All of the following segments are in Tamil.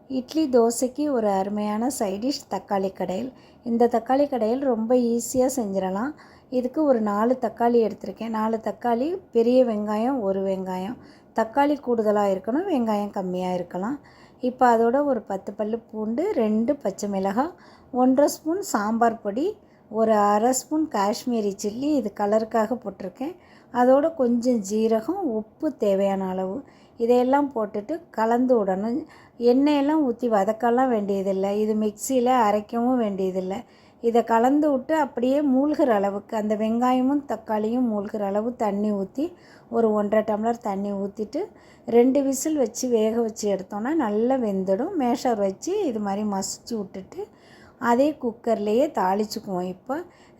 இட்லி தோசைக்கு ஒரு அருமையான சைடிஷ் தக்காளி கடையல். இந்த தக்காளி கடையல் ரொம்ப ஈஸியாக செஞ்சிடலாம். இதுக்கு ஒரு 4 தக்காளி எடுத்திருக்கேன். 4 தக்காளி, பெரிய வெங்காயம் 1 வெங்காயம். தக்காளி கூடுதலாக இருக்கணும், வெங்காயம் கம்மியாக இருக்கலாம். இப்போ அதோட ஒரு 10 பல்லு பூண்டு, 2 பச்சை மிளகாய், 1/2 ஸ்பூன் சாம்பார் பொடி, ஒரு அரை ஸ்பூன் காஷ்மீரி சில்லி, இது கலருக்காக போட்டிருக்கேன். அதோட கொஞ்சம் ஜீரகம், உப்பு தேவையான அளவு, இதையெல்லாம் போட்டுட்டு கலந்து விடணும். எண்ணெயெல்லாம் ஊற்றி வதக்கலாம் வேண்டியதில்லை. இது மிக்சியில் அரைக்கவும் வேண்டியதில்லை. இதை கலந்து விட்டு அப்படியே மூழ்கிற அளவுக்கு, அந்த வெங்காயமும் தக்காளியும் மூழ்கிற அளவு தண்ணி ஊற்றி, ஒரு 1.5 டம்ளர் தண்ணி ஊற்றிட்டு 2 விசில் வச்சு வேக வச்சு எடுத்தோன்னா நல்லா வெந்துடும். மேஷர் வச்சு இது மாதிரி மசிச்சு விட்டுட்டு அதே குக்கர்லேயே தாளிச்சுக்குவோம். இப்போ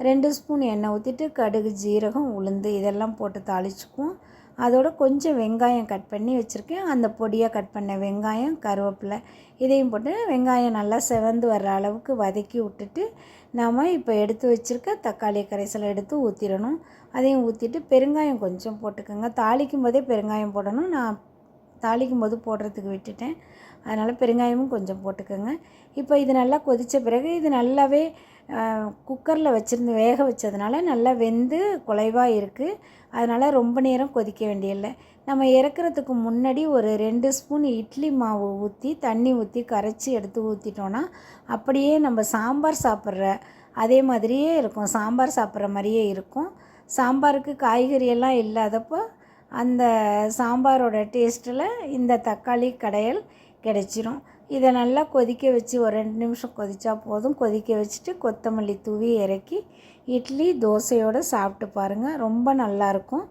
2 ஸ்பூன் எண்ணெய் ஊற்றிட்டு கடுகு, ஜீரகம், உளுந்து இதெல்லாம் போட்டு தாளிச்சுக்குவோம். அதோட கொஞ்சம் வெங்காயம் கட் பண்ணி வச்சுருக்கேன். அந்த பொடியாக கட் பண்ண வெங்காயம், கருவேப்பிலை இதையும் போட்டு வெங்காயம் நல்லா செவந்து வர்ற அளவுக்கு வதக்கி விட்டுட்டு நாம் இப்போ எடுத்து வச்சுருக்க தக்காளி கரைசலை எடுத்து ஊற்றிடணும். அதையும் ஊற்றிட்டு பெருங்காயம் கொஞ்சம் போட்டுக்கோங்க. தாளிக்கும் போதே பெருங்காயம் போடணும். நான் தாளிக்கும் போது போடுறதுக்கு விட்டுட்டேன், அதனால் பெருங்காயமும் கொஞ்சம் போட்டுக்கோங்க. இப்போ இது நல்லா கொதித்த பிறகு இது நல்லாவே குக்கரில் வச்சுருந்து வேக வச்சதுனால நல்லா வெந்து குலைவாக இருக்குது. அதனால் ரொம்ப நேரம் கொதிக்க வேண்டியதில்லை. நம்ம இறக்குறதுக்கு முன்னாடி ஒரு 2 ஸ்பூன் இட்லி மாவு ஊற்றி தண்ணி ஊற்றி கரைச்சி எடுத்து ஊற்றிட்டோன்னா அப்படியே நம்ம சாம்பார் சாப்பிட்ற அதே மாதிரியே இருக்கும். சாம்பார் சாப்பிட்ற மாதிரியே இருக்கும். சாம்பாருக்கு காய்கறியெல்லாம் இல்லாதப்போ அந்த சாம்பாரோட டேஸ்ட்டில் இந்த தக்காளி கடையல் கிடைச்சிரும். இதை நல்லா கொதிக்க வச்சு ஒரு 2 நிமிஷம் கொதித்தா போதும். கொதிக்க வச்சுட்டு கொத்தமல்லி தூவி இறக்கி இட்லி தோசையோடு சாப்பிட்டு பாருங்கள், ரொம்ப நல்லாயிருக்கும்.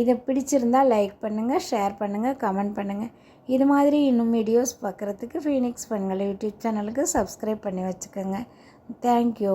இதை பிடிச்சிருந்தால் லைக் பண்ணுங்கள், ஷேர் பண்ணுங்கள், கமெண்ட் பண்ணுங்கள். இது மாதிரி இன்னும் வீடியோஸ் பார்க்குறதுக்கு ஃபீனிக்ஸ் பெண்கள் யூடியூப் சேனலுக்கு சப்ஸ்கிரைப் பண்ணி வச்சுக்கோங்க. தேங்க்யூ.